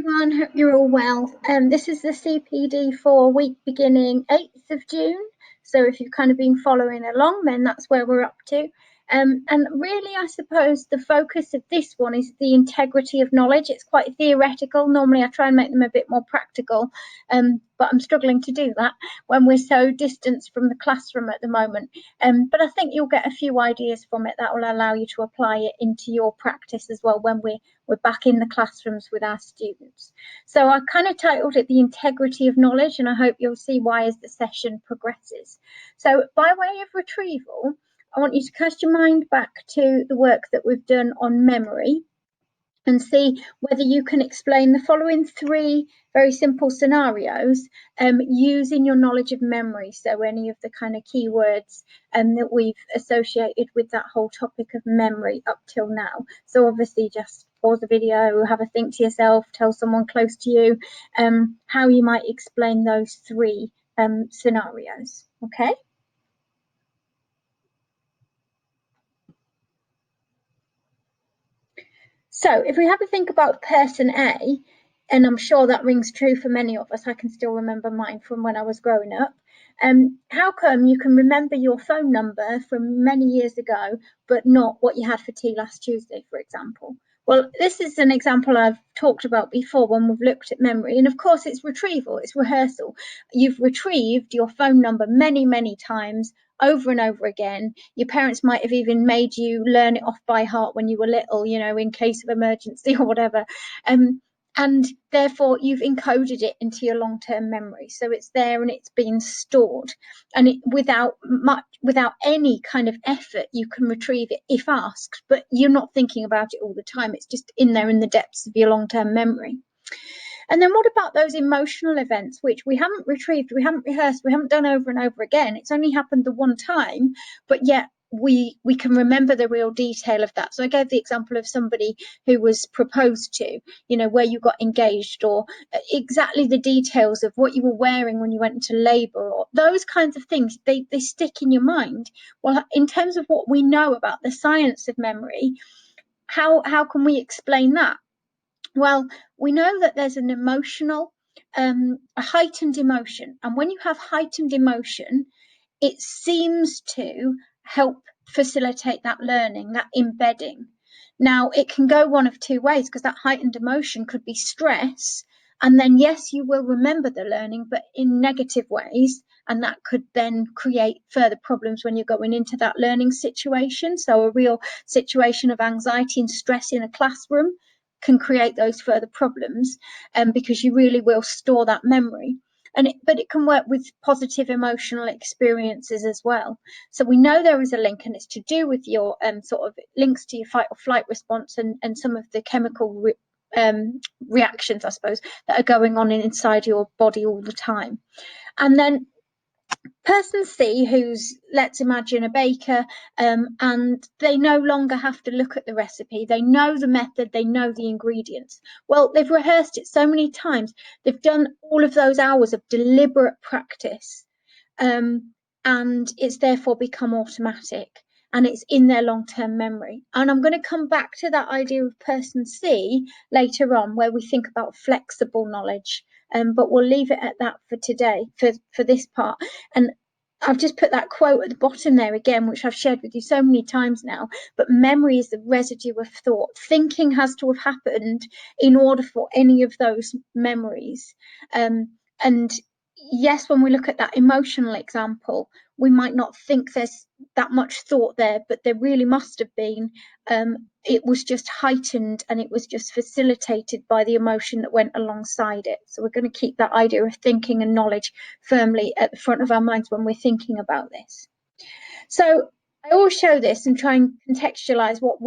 everyone, hope you're all well. This is the CPD for week beginning 8th of June. So if you've kind of been following along, then that's where we're up to. And really, I suppose the focus of this one is the integrity of knowledge. It's quite theoretical. Normally, I try and make them a bit more practical, but I'm struggling to do that when we're so distanced from the classroom at the moment. But I think you'll get a few ideas from it that will allow you to apply it into your practice as well when we're back in the classrooms with our students. So I kind of titled it The Integrity of Knowledge, and I hope you'll see why as the session progresses. So by way of retrieval, I want you to cast your mind back to the work that we've done on memory and see whether you can explain the following three very simple scenarios using your knowledge of memory. So any of the kind of keywords that we've associated with that whole topic of memory up till now. So obviously just pause the video, have a think to yourself, tell someone close to you how you might explain those three scenarios, okay? So if we have a think about person A, and I'm sure that rings true for many of us, I can still remember mine from when I was growing up. How come you can remember your phone number from many years ago, but not what you had for tea last Tuesday, for example? Well, this is an example I've talked about before when we've looked at memory. And of course, it's retrieval, it's rehearsal. You've retrieved your phone number many, many times over and over again. Your parents might have even made you learn it off by heart when you were little, you know, in case of emergency or whatever. And therefore you've encoded it into your long-term memory. So it's there and it's been stored. And without any kind of effort, you can retrieve it if asked, but you're not thinking about it all the time. It's just in there in the depths of your long-term memory. And then what about those emotional events, which we haven't retrieved, we haven't rehearsed, we haven't done over and over again? It's only happened the one time, but yet we can remember the real detail of that. So I gave the example of somebody who was proposed to, you know, where you got engaged, or exactly the details of what you were wearing when you went into labour, or those kinds of things, they stick in your mind. Well, in terms of what we know about the science of memory, how can we explain that? Well, we know that there's an emotional, a heightened emotion. And when you have heightened emotion, it seems to help facilitate that learning, that embedding. Now, it can go one of two ways, because that heightened emotion could be stress. And then, yes, you will remember the learning, but in negative ways. And that could then create further problems when you're going into that learning situation. So a real situation of anxiety and stress in a classroom can create those further problems, because you really will store that memory. But it can work with positive emotional experiences as well. So we know there is a link, and it's to do with your sort of links to your fight or flight response and some of the chemical reactions, I suppose, that are going on inside your body all the time. And then person C, who's, let's imagine, a baker, and they no longer have to look at the recipe. They know the method, they know the ingredients. Well, they've rehearsed it so many times. They've done all of those hours of deliberate practice, and it's therefore become automatic, and it's in their long-term memory. And I'm going to come back to that idea of person C later on, where we think about flexible knowledge. But we'll leave it at that for today, for this part. And I've just put that quote at the bottom there again, which I've shared with you so many times now. But memory is the residue of thought. Thinking has to have happened in order for any of those memories. And yes, when we look at that emotional example, we might not think there's that much thought there, but there really must have been. It was just heightened, and it was just facilitated by the emotion that went alongside it. So we're going to keep that idea of thinking and knowledge firmly at the front of our minds when we're thinking about this. So I always show this and try and contextualize what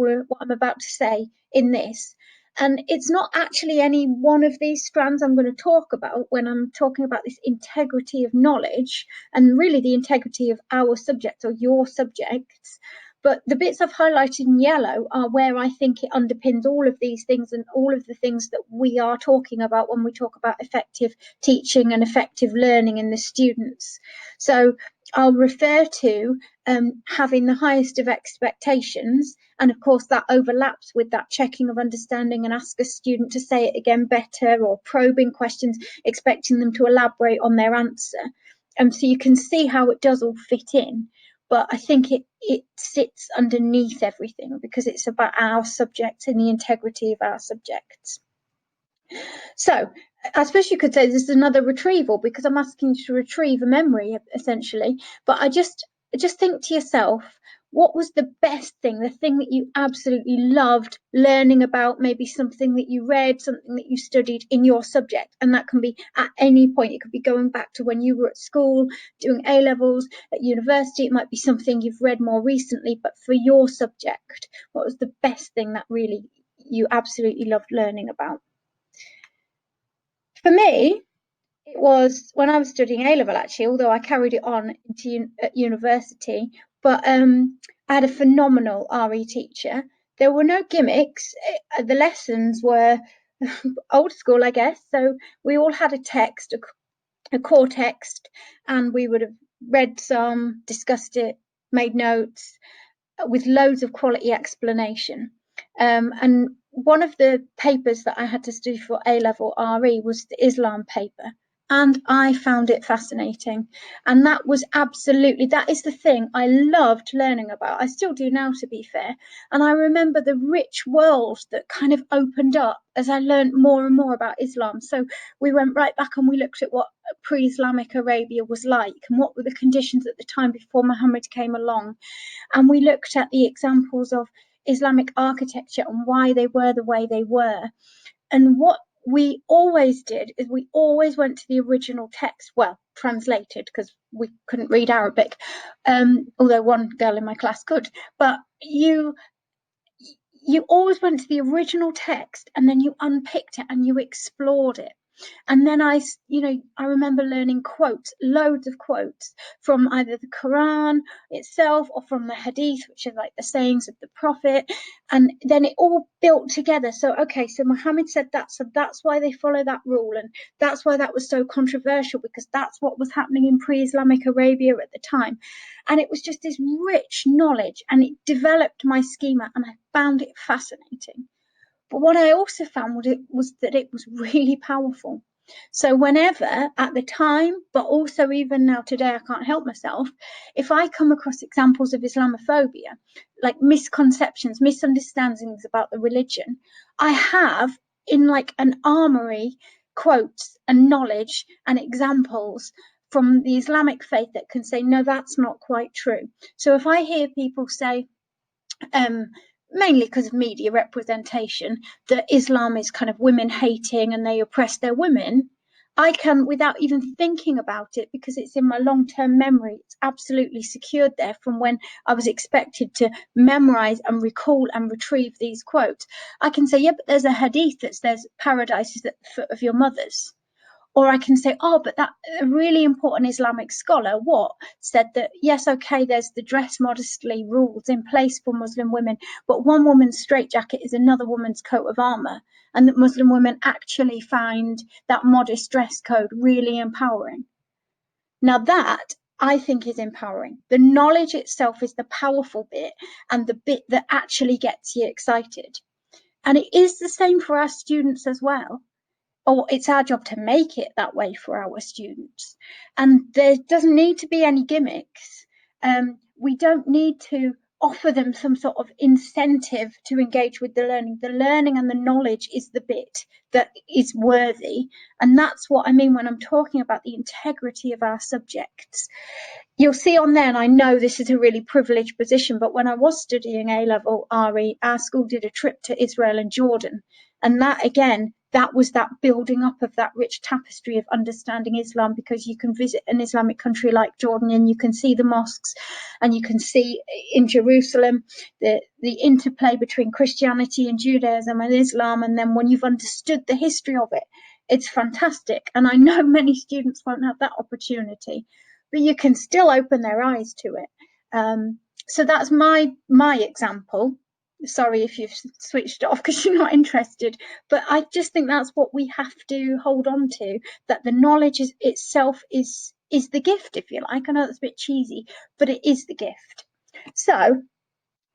I'm about to say in this. And it's not actually any one of these strands I'm going to talk about when I'm talking about this integrity of knowledge, and really the integrity of our subject or your subjects. But the bits I've highlighted in yellow are where I think it underpins all of these things and all of the things that we are talking about when we talk about effective teaching and effective learning in the students. So I'll refer to having the highest of expectations. And of course, that overlaps with that checking of understanding and ask a student to say it again better, or probing questions, expecting them to elaborate on their answer. So you can see how it does all fit in. But I think it sits underneath everything because it's about our subjects and the integrity of our subjects. So I suppose you could say this is another retrieval because I'm asking you to retrieve a memory essentially. But I just think to yourself, what was the best thing, the thing that you absolutely loved learning about, maybe something that you read, something that you studied in your subject? And that can be at any point. It could be going back to when you were at school, doing A levels, at university. It might be something you've read more recently, but for your subject, what was the best thing that really you absolutely loved learning about? For me, it was when I was studying A level, actually, although I carried it on into at university. But I had a phenomenal RE teacher. There were no gimmicks. The lessons were old school, I guess. So we all had a text, a core text, and we would have read some, discussed it, made notes with loads of quality explanation. And one of the papers that I had to study for A level RE was the Islam paper. And I found it fascinating. And that was absolutely, that is the thing I loved learning about. I still do now, to be fair. And I remember the rich world that kind of opened up as I learned more and more about Islam. So we went right back and we looked at what pre-Islamic Arabia was like and what were the conditions at the time before Muhammad came along. And we looked at the examples of Islamic architecture and why they were the way they were. And what we always did is we always went to the original text, well, translated because we couldn't read Arabic, although one girl in my class could. But you always went to the original text and then you unpicked it and you explored it. And then I remember learning quotes, loads of quotes from either the Quran itself or from the Hadith, which are like the sayings of the Prophet. And then it all built together. So, okay, so Muhammad said that, so that's why they follow that rule. And that's why that was so controversial, because that's what was happening in pre-Islamic Arabia at the time. And it was just this rich knowledge, and it developed my schema, and I found it fascinating. But what I also found was that it was really powerful. So whenever at the time, but also even now today, I can't help myself, if I come across examples of Islamophobia, like misconceptions, misunderstandings about the religion, I have in like an armory quotes and knowledge and examples from the Islamic faith that can say, no, that's not quite true. So if I hear people say, mainly because of media representation, that Islam is kind of women hating and they oppress their women, I can, without even thinking about it, because it's in my long-term memory, it's absolutely secured there from when I was expected to memorize and recall and retrieve these quotes. I can say, yeah, but there's a hadith that says paradise is at the foot of your mothers. Or I can say, oh, but that a really important Islamic scholar, what, said that, yes, okay, there's the dress modestly rules in place for Muslim women, but one woman's straitjacket is another woman's coat of armor. And that Muslim women actually find that modest dress code really empowering. Now that I think is empowering. The knowledge itself is the powerful bit and the bit that actually gets you excited. And it is the same for our students as well. Or it's our job to make it that way for our students. And there doesn't need to be any gimmicks. We don't need to offer them some sort of incentive to engage with the learning. The learning and the knowledge is the bit that is worthy. And that's what I mean when I'm talking about the integrity of our subjects. You'll see on there, and I know this is a really privileged position, but when I was studying A-level RE, our school did a trip to Israel and Jordan. And that, again, that was that building up of that rich tapestry of understanding Islam, because you can visit an Islamic country like Jordan and you can see the mosques, and you can see in Jerusalem the interplay between Christianity and Judaism and Islam. And then when you've understood the history of it, it's fantastic. And I know many students won't have that opportunity, but you can still open their eyes to it. So that's my example. Sorry if you've switched off because you're not interested, but I just think that's what we have to hold on to, that the knowledge itself is is the gift, if you like. I know that's a bit cheesy, but it is the gift. So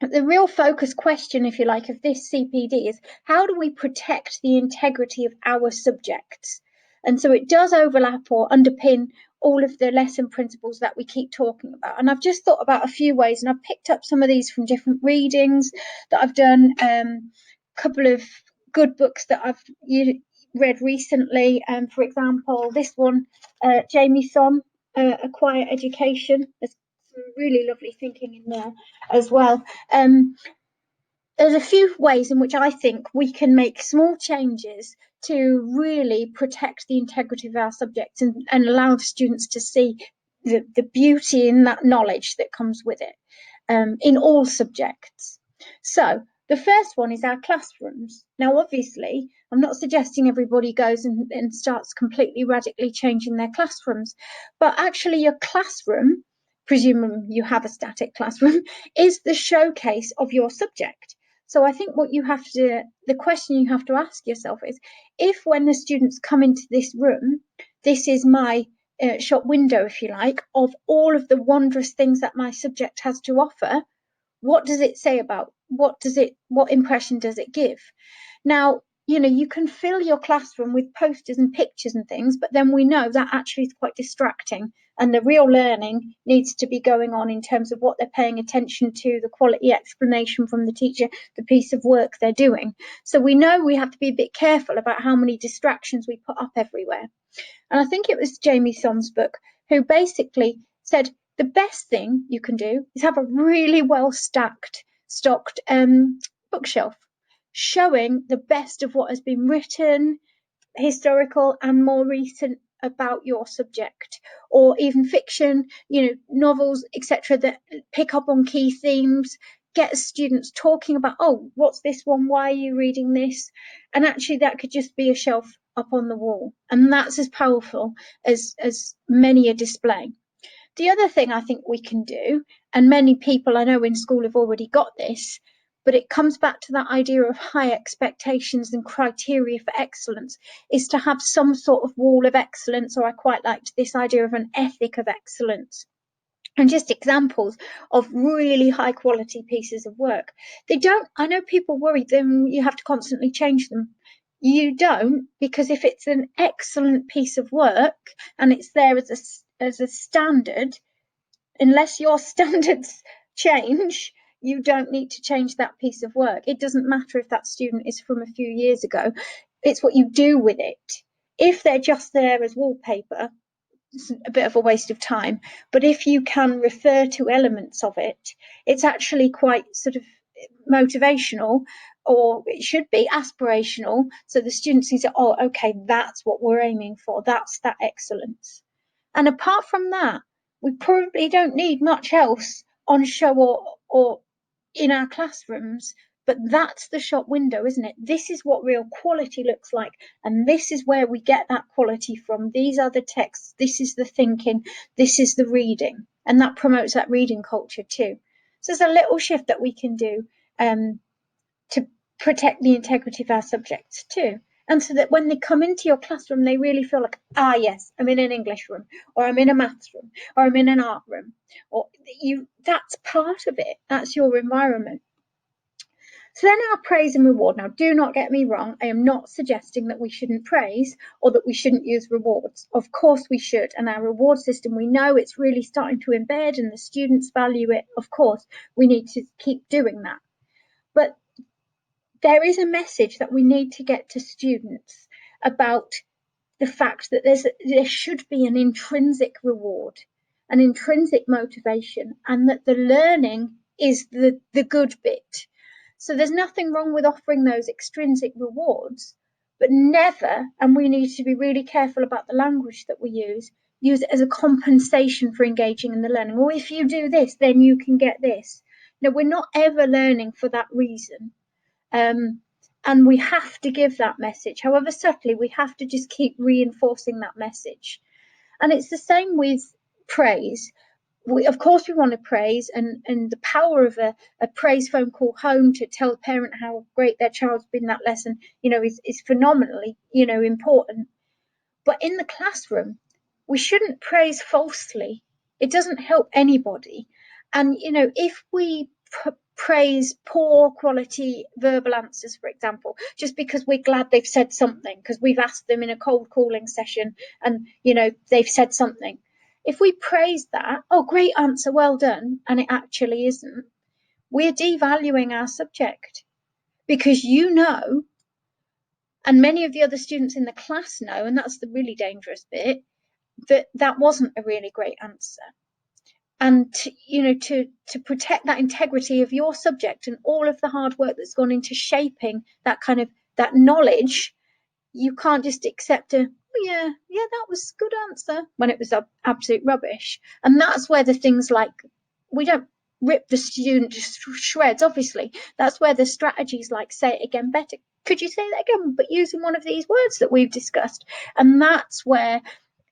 the real focus question, if you like, of this CPD is how do we protect the integrity of our subjects? And so it does overlap or underpin all of the lesson principles that we keep talking about. And I've just thought about a few ways, and I've picked up some of these from different readings that I've done, a couple of good books that I've read recently. For example, this one, Jamie Thom, A Quiet Education. There's some really lovely thinking in there as well. There's a few ways in which I think we can make small changes to really protect the integrity of our subjects and allow students to see the beauty in that knowledge that comes with it, in all subjects. So the first one is our classrooms. Now, obviously, I'm not suggesting everybody goes and starts completely radically changing their classrooms, but actually your classroom, presuming you have a static classroom, is the showcase of your subject. So I think the question you have to ask yourself is, if when the students come into this room, this is my shop window, if you like, of all of the wondrous things that my subject has to offer, what does it say about, what impression does it give? Now, you can fill your classroom with posters and pictures and things, but then we know that actually is quite distracting, and the real learning needs to be going on in terms of what they're paying attention to, the quality explanation from the teacher, the piece of work they're doing. So we know we have to be a bit careful about how many distractions we put up everywhere. And I think it was Jamie Thom's book who basically said the best thing you can do is have a really well stocked bookshelf showing the best of what has been written, historical and more recent, about your subject, or even fiction, novels, etc., that pick up on key themes, get students talking about, oh, what's this one, why are you reading this? And actually that could just be a shelf up on the wall, and that's as powerful as many a display. The other thing I think we can do, and many people I know in school have already got this, but it comes back to that idea of high expectations and criteria for excellence, is to have some sort of wall of excellence, or I quite liked this idea of an ethic of excellence. And just examples of really high quality pieces of work. I know people worry then you have to constantly change them. You don't, because if it's an excellent piece of work and it's there as a standard, unless your standards change, you don't need to change that piece of work. It doesn't matter if that student is from a few years ago. It's what you do with it. If they're just there as wallpaper, it's a bit of a waste of time. But if you can refer to elements of it, it's actually quite sort of motivational, or it should be aspirational. So the students can say, oh, okay, that's what we're aiming for. That's that excellence. And apart from that, we probably don't need much else on show or in our classrooms, but that's the shop window, isn't it? This is what real quality looks like, and this is where we get that quality from. These are the texts, this is the thinking, this is the reading, and that promotes that reading culture too. So there's a little shift that we can do to protect the integrity of our subjects too. And so that when they come into your classroom, they really feel like, yes, I'm in an English room, or I'm in a maths room, or I'm in an art room, or that's part of it. That's your environment. So then our praise and reward. Now, do not get me wrong. I am not suggesting that we shouldn't praise or that we shouldn't use rewards. Of course we should. And our reward system, we know it's really starting to embed and the students value it. Of course, we need to keep doing that. But there is a message that we need to get to students about the fact that there should be an intrinsic reward, an intrinsic motivation, and that the learning is the good bit. So there's nothing wrong with offering those extrinsic rewards, but never, and we need to be really careful about the language that we use it as a compensation for engaging in the learning. Or if you do this, then you can get this. No, we're not ever learning for that reason. And we have to give that message, however subtly, we have to just keep reinforcing that message. And it's the same with praise. Of course we want to praise, and the power of a praise phone call home to tell a parent how great their child's been that lesson, is phenomenally, important. But in the classroom, we shouldn't praise falsely. It doesn't help anybody. And, you know, if we praise poor quality verbal answers, for example, just because we're glad they've said something, because we've asked them in a cold calling session and, you know, they've said something. If we praise that, oh, great answer, well done, and it actually isn't, we're devaluing our subject, because you know, and many of the other students in the class know, and that's the really dangerous bit, that that wasn't a really great answer. And to protect that integrity of your subject and all of the hard work that's gone into shaping that kind of that knowledge, you can't just accept a, oh, yeah, that was a good answer, when it was absolute rubbish. And that's where the things like, we don't rip the student to shreds, obviously. That's where the strategies like say it again better, could you say that again, but using one of these words that we've discussed. And that's where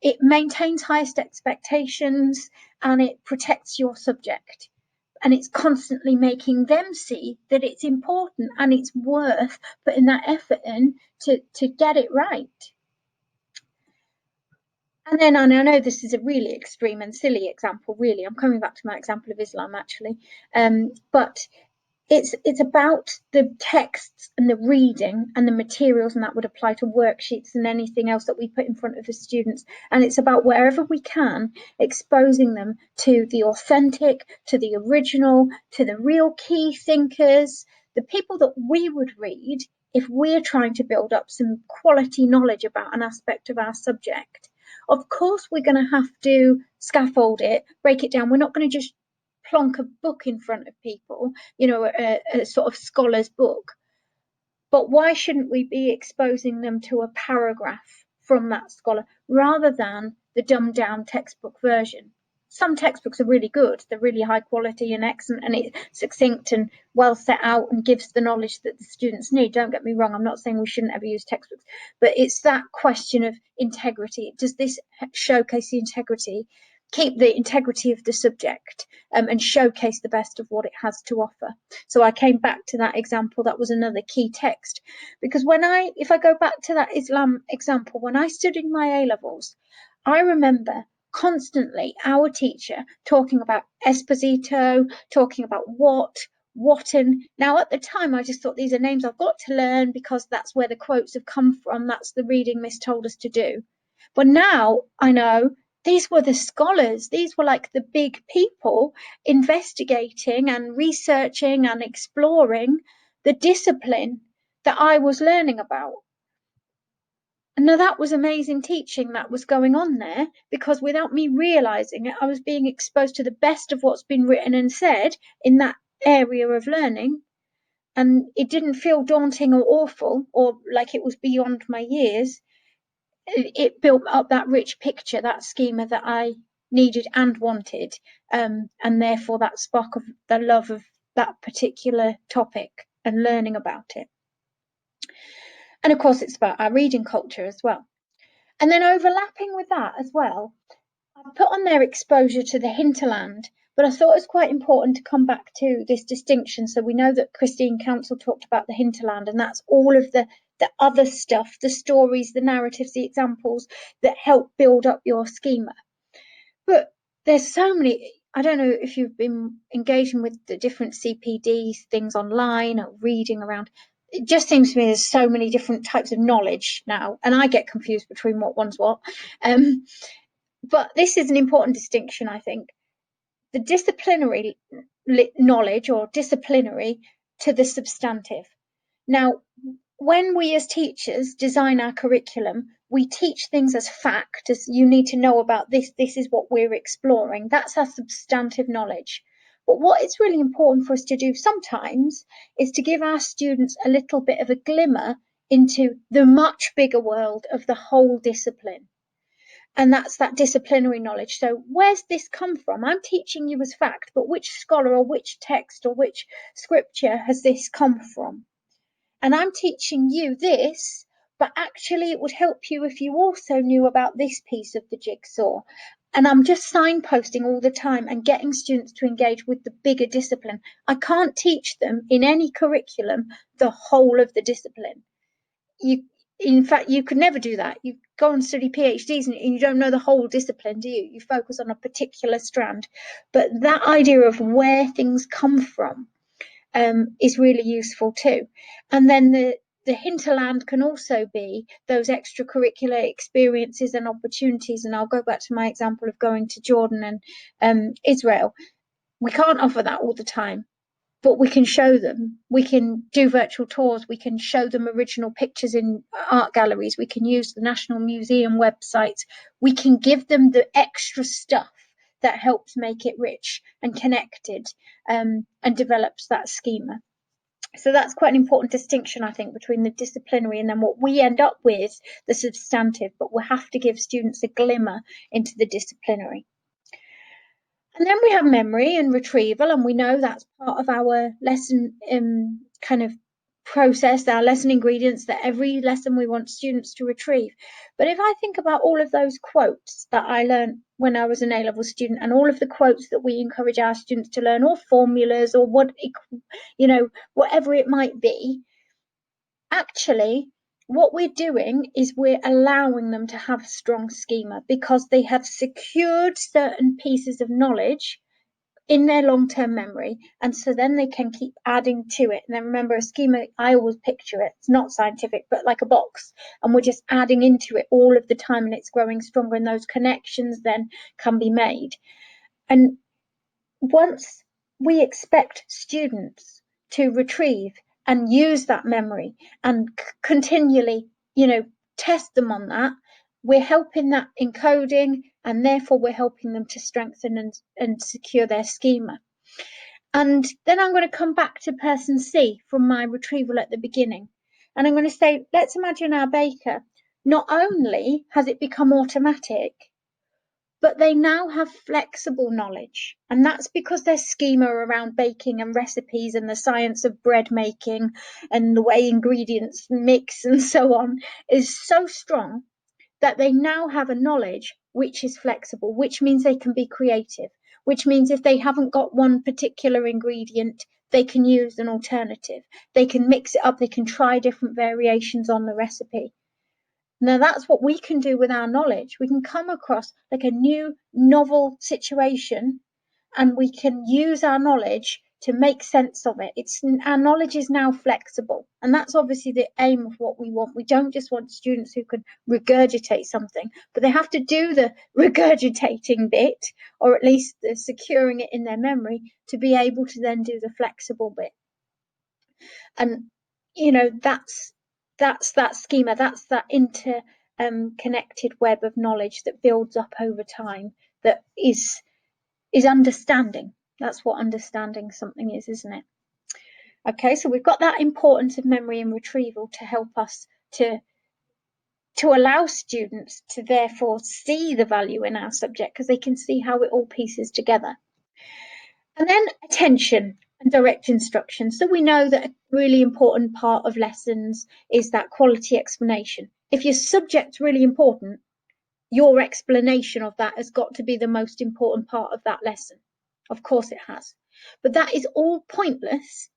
it maintains highest expectations and it protects your subject. And it's constantly making them see that it's important and it's worth putting that effort in to get it right. And then, and I know this is a really extreme and silly example, really, I'm coming back to my example of Islam actually, but it's about the texts and the reading and the materials, and that would apply to worksheets and anything else that we put in front of the students. And it's about, wherever we can, exposing them to the authentic, to the original, to the real key thinkers, the people that we would read if we're trying to build up some quality knowledge about an aspect of our subject. Of course, we're going to have to scaffold it, break it down. We're not going to just plonk a book in front of people, you know, a sort of scholar's book. But why shouldn't we be exposing them to a paragraph from that scholar rather than the dumbed down textbook version? Some textbooks are really good, they're really high quality and excellent, and it's succinct and well set out and gives the knowledge that the students need. Don't get me wrong, I'm not saying we shouldn't ever use textbooks, but it's that question of integrity. Does this showcase the integrity, keep the integrity of the subject, and showcase the best of what it has to offer? So I came back to that example. That was another key text, because if I go back to that Islam example, when I studied my A-levels, I remember constantly our teacher talking about Esposito, talking about Wotton. Now, at the time, I just thought, these are names I've got to learn because that's where the quotes have come from. That's the reading Miss told us to do. But now I know these were the scholars. These were like the big people investigating and researching and exploring the discipline that I was learning about. And now that was amazing teaching that was going on there, because without me realizing it, I was being exposed to the best of what's been written and said in that area of learning. And it didn't feel daunting or awful or like it was beyond my years. It built up that rich picture, that schema that I needed and wanted, and therefore that spark of the love of that particular topic and learning about it. And of course, it's about our reading culture as well. And then overlapping with that as well, I've put on their exposure to the hinterland, but I thought it was quite important to come back to this distinction. So we know that Christine Council talked about the hinterland, and that's all of the other stuff, the stories, the narratives, the examples that help build up your schema. But there's so many, I don't know if you've been engaging with the different CPD things online or reading around. It just seems to me there's so many different types of knowledge now, and I get confused between what one's what. But this is an important distinction, I think. The disciplinary knowledge, or disciplinary, to the substantive. Now, when we as teachers design our curriculum, we teach things as fact, as you need to know about this is what we're exploring. That's our substantive knowledge. But what it's really important for us to do sometimes is to give our students a little bit of a glimmer into the much bigger world of the whole discipline. And that's that disciplinary knowledge. So where's this come from? I'm teaching you as fact, but which scholar or which text or which scripture has this come from? And I'm teaching you this, but actually it would help you if you also knew about this piece of the jigsaw. And I'm just signposting all the time and getting students to engage with the bigger discipline. I can't teach them in any curriculum the whole of the discipline. in fact, you could never do that. You go and study PhDs and you don't know the whole discipline, do you? You focus on a particular strand. But that idea of where things come from is really useful too. And then the hinterland can also be those extracurricular experiences and opportunities. And I'll go back to my example of going to Jordan and Israel. We can't offer that all the time, but we can show them. We can do virtual tours. We can show them original pictures in art galleries. We can use the National Museum website. We can give them the extra stuff that helps make it rich and connected, and develops that schema. So that's quite an important distinction, I think, between the disciplinary and then what we end up with, the substantive, but we have to give students a glimmer into the disciplinary. And then we have memory and retrieval, and we know that's part of our lesson kind of process, our lesson ingredients, that every lesson we want students to retrieve. But if I think about all of those quotes that I learned when I was an A-level student, and all of the quotes that we encourage our students to learn, or formulas, or whatever it might be, actually what we're doing is we're allowing them to have a strong schema because they have secured certain pieces of knowledge in their long-term memory, and so then they can keep adding to it. And then remember, a schema, I always picture it, it's not scientific, but like a box, and we're just adding into it all of the time, and it's growing stronger, and those connections then can be made. And once we expect students to retrieve and use that memory and continually, test them on that, we're helping that encoding, and therefore we're helping them to strengthen and secure their schema. And then I'm going to come back to person C from my retrieval at the beginning. And I'm going to say, let's imagine our baker. Not only has it become automatic, but they now have flexible knowledge. And that's because their schema around baking and recipes and the science of bread making and the way ingredients mix and so on is so strong that they now have a knowledge which is flexible, which means they can be creative, which means if they haven't got one particular ingredient, they can use an alternative. They can mix it up, they can try different variations on the recipe. Now that's what we can do with our knowledge. We can come across like a new novel situation, and we can use our knowledge to make sense of it. Our knowledge is now flexible, and that's obviously the aim of what we want. We don't just want students who can regurgitate something, but they have to do the regurgitating bit, or at least the securing it in their memory, to be able to then do the flexible bit. And that's that schema, that's that interconnected web of knowledge that builds up over time, that is understanding. That's what understanding something is, isn't it? Okay, so we've got that importance of memory and retrieval to help us to allow students to therefore see the value in our subject, because they can see how it all pieces together. And then attention and direct instruction. So we know that a really important part of lessons is that quality explanation. If your subject's really important, your explanation of that has got to be the most important part of that lesson. Of course it has. But that is all pointless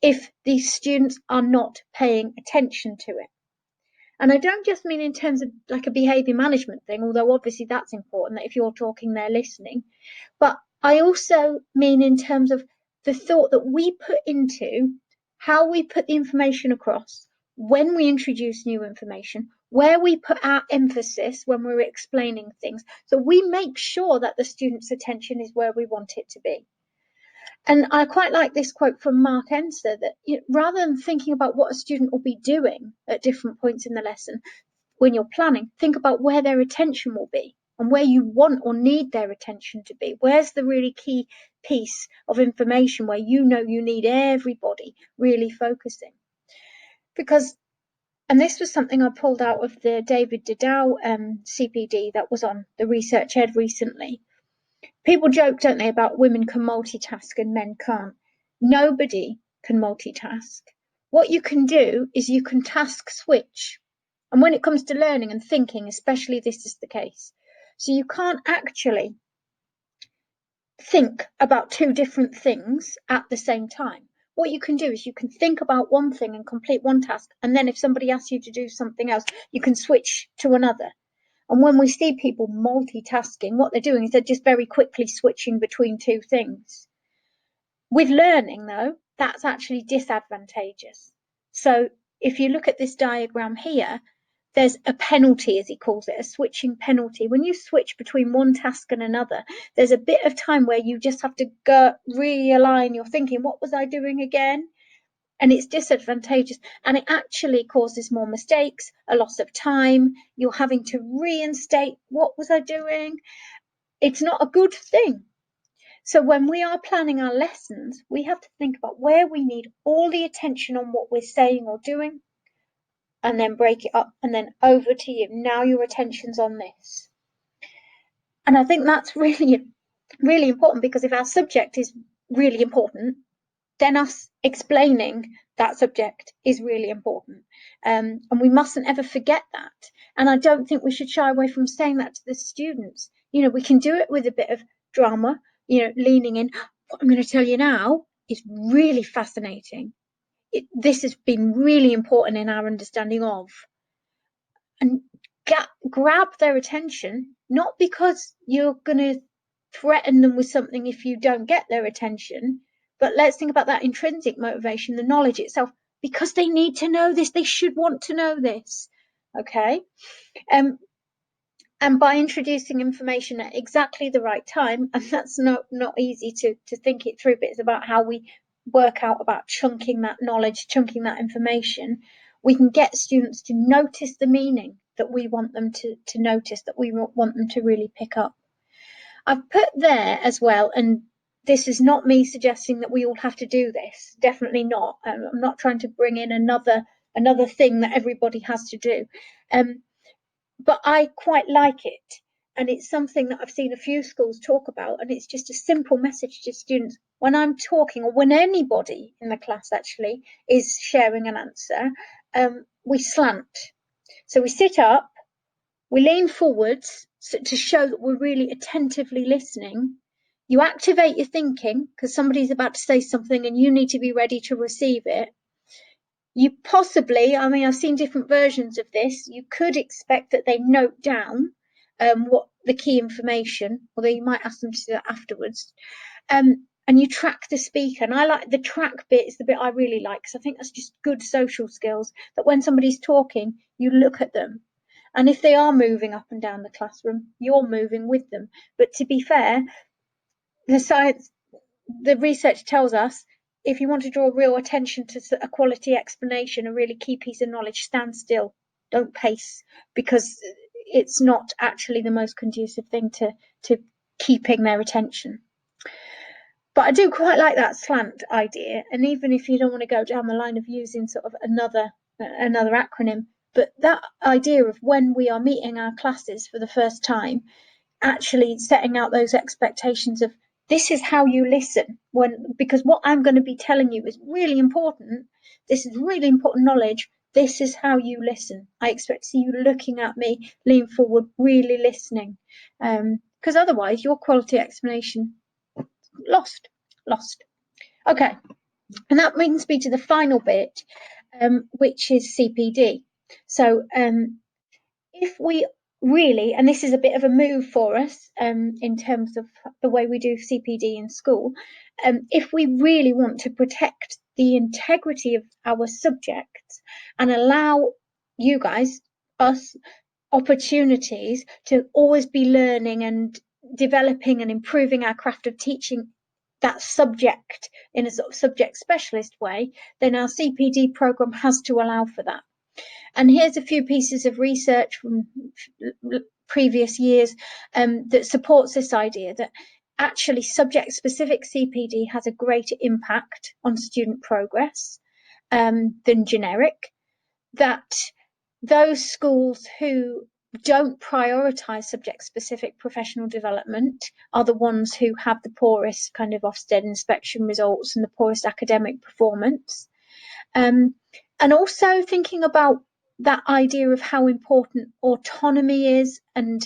if these students are not paying attention to it. And I don't just mean in terms of like a behaviour management thing, although obviously that's important, that if you're talking, they're listening. But I also mean in terms of the thought that we put into how we put the information across when we introduce new information, where we put our emphasis when we're explaining things. So we make sure that the student's attention is where we want it to be. And I quite like this quote from Mark Enser, that rather than thinking about what a student will be doing at different points in the lesson, when you're planning, think about where their attention will be and where you want or need their attention to be. Where's the really key piece of information where you need everybody really focusing? Because, and this was something I pulled out of the David Didow CPD that was on the Research Ed recently. People joke, don't they, about women can multitask and men can't. Nobody can multitask. What you can do is you can task switch. And when it comes to learning and thinking, especially, this is the case. So you can't actually think about two different things at the same time. what you can do is you can think about one thing and complete one task, and then if somebody asks you to do something else, you can switch to another. And when we see people multitasking, what they're doing is they're just very quickly switching between two things. With learning, though, that's actually disadvantageous. So if you look at this diagram here, there's a penalty, as he calls it, a switching penalty. When you switch between one task and another, there's a bit of time where you just have to go realign your thinking. What was I doing again? And it's disadvantageous, and it actually causes more mistakes, a loss of time. You're having to reinstate, what was I doing? It's not a good thing. So when we are planning our lessons, we have to think about where we need all the attention on what we're saying or doing, and then break it up, and then over to you. Now your attention's on this. And I think that's really, really important, because if our subject is really important, then us explaining that subject is really important. And we mustn't ever forget that. And I don't think we should shy away from saying that to the students. You know, we can do it with a bit of drama, you know, leaning in. What I'm going to tell you now is really fascinating. This has been really important in our understanding of. And grab their attention, not because you're going to threaten them with something if you don't get their attention, but let's think about that intrinsic motivation, the knowledge itself, because they need to know this. They should want to know this. Okay. And by introducing information at exactly the right time, and that's not easy to think it through, but it's about how we work out about chunking that knowledge, chunking that information, we can get students to notice the meaning that we want them to notice, that we want them to really pick up. I've put there as well, and this is not me suggesting that we all have to do this, definitely not. I'm not trying to bring in another thing that everybody has to do. But I quite like it. And it's something that I've seen a few schools talk about. And it's just a simple message to students. When I'm talking, or when anybody in the class actually is sharing an answer, we slant. So we sit up, we lean forwards to show that we're really attentively listening. You activate your thinking because somebody's about to say something and you need to be ready to receive it. You possibly, I mean, I've seen different versions of this. You could expect that they note down what the key information, although you might ask them to do that afterwards. And you track the speaker. And I like the track bit, is the bit I really like, because I think that's just good social skills, that when somebody's talking, you look at them. And if they are moving up and down the classroom, you're moving with them. But to be fair, the research tells us, if you want to draw real attention to a quality explanation, a really key piece of knowledge, stand still, don't pace, because it's not actually the most conducive thing to keeping their attention. But I do quite like that slant idea. And even if you don't want to go down the line of using sort of another acronym, but that idea of when we are meeting our classes for the first time, actually setting out those expectations of, this is how you listen, because what I'm going to be telling you is really important. This is really important knowledge. This is how you listen. I expect to see you looking at me, lean forward, really listening. Because otherwise your quality explanation, lost. Okay. And that brings me to the final bit, which is CPD. So if we really, and this is a bit of a move for us in terms of the way we do CPD in school, if we really want to protect the integrity of our subjects and allow you guys, us, opportunities to always be learning and developing and improving our craft of teaching that subject in a sort of subject specialist way, then our CPD program has to allow for that. And here's a few pieces of research from previous years that supports this idea that actually subject-specific CPD has a greater impact on student progress than generic, that those schools who don't prioritise subject-specific professional development are the ones who have the poorest kind of Ofsted inspection results and the poorest academic performance. And also thinking about that idea of how important autonomy is, and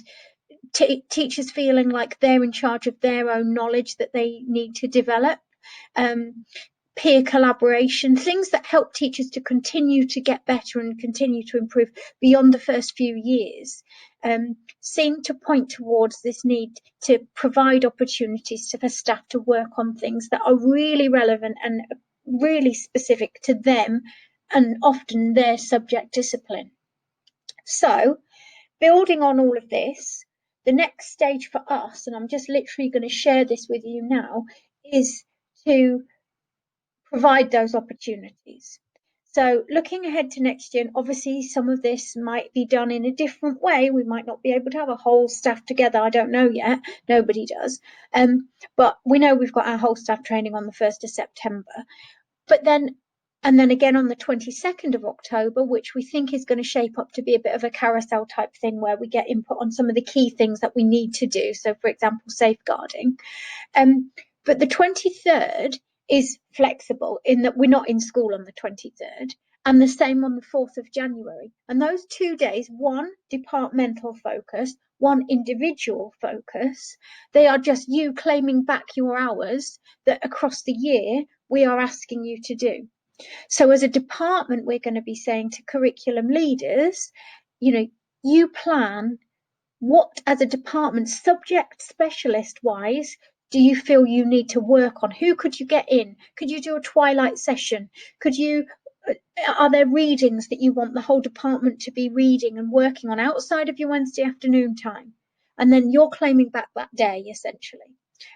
teachers feeling like they're in charge of their own knowledge that they need to develop. peer collaboration, things that help teachers to continue to get better and continue to improve beyond the first few years, seem to point towards this need to provide opportunities for staff to work on things that are really relevant and really specific to them and often their subject discipline. So, building on all of this, the next stage for us, and I'm just literally going to share this with you now, is to provide those opportunities. So looking ahead to next year, and obviously some of this might be done in a different way. We might not be able to have a whole staff together. I don't know yet. Nobody does. But we know we've got our whole staff training on the 1st of September. And then again on the 22nd of October, which we think is going to shape up to be a bit of a carousel type thing where we get input on some of the key things that we need to do. So, for example, safeguarding. But the 23rd is flexible in that we're not in school on the 23rd, and the same on the 4th of January. And those 2 days, one departmental focus, one individual focus, they are just you claiming back your hours that across the year we are asking you to do. So as a department, we're going to be saying to curriculum leaders, you plan what as a department, subject specialist wise, do you feel you need to work on? Who could you get in? Could you do a twilight session? Are there readings that you want the whole department to be reading and working on outside of your Wednesday afternoon time? And then you're claiming back that day, essentially.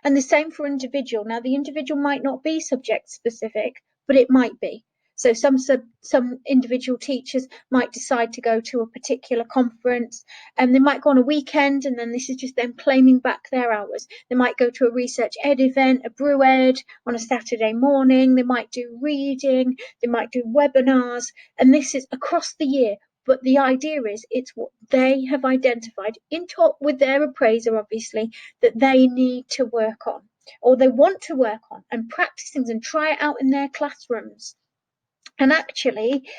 And the same for individual. Now, the individual might not be subject specific, but it might be. So some individual teachers might decide to go to a particular conference, and they might go on a weekend, and then this is just them claiming back their hours. They might go to a research ed event, a brew ed on a Saturday morning. They might do reading. They might do webinars, and this is across the year. But the idea is it's what they have identified in talk with their appraiser, obviously, that they need to work on, or they want to work on, and practice things and try it out in their classrooms. And actually,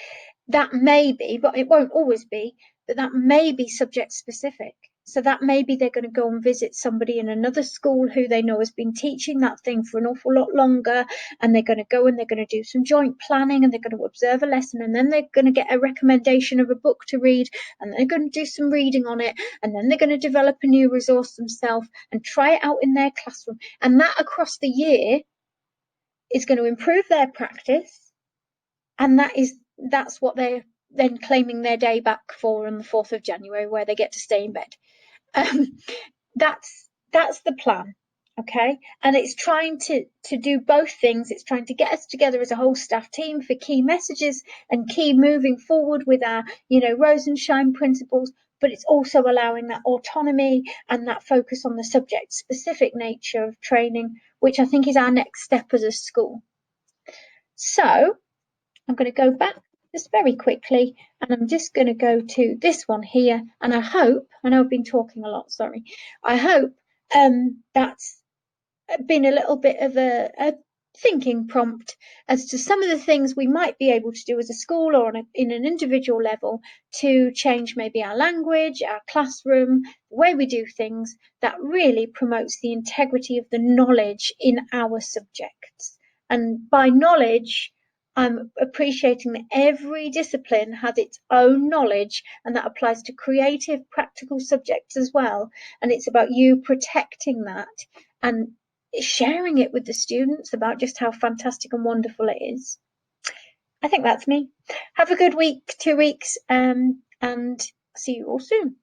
that may be, but it won't always be, that may be subject specific. So that maybe they're going to go and visit somebody in another school who they know has been teaching that thing for an awful lot longer, and they're going to go and they're going to do some joint planning, and they're going to observe a lesson, and then they're going to get a recommendation of a book to read, and they're going to do some reading on it, and then they're going to develop a new resource themselves and try it out in their classroom. And that across the year is going to improve their practice. And that's what they're then claiming their day back for on the 4th of January, where they get to stay in bed. That's the plan, okay? And it's trying to do both things. It's trying to get us together as a whole staff team for key messages and key moving forward with our, Rose and Shine principles, but it's also allowing that autonomy and that focus on the subject-specific nature of training, which I think is our next step as a school. So I'm going to go back just very quickly, and I'm just going to go to this one here. And I know I've been talking a lot, sorry. I hope that's been a little bit of a thinking prompt as to some of the things we might be able to do as a school or in an individual level to change maybe our language, our classroom, the way we do things that really promotes the integrity of the knowledge in our subjects. And by knowledge, I'm appreciating that every discipline has its own knowledge, and that applies to creative, practical subjects as well. And it's about you protecting that and sharing it with the students about just how fantastic and wonderful it is. I think that's me. Have a good week, 2 weeks, and see you all soon.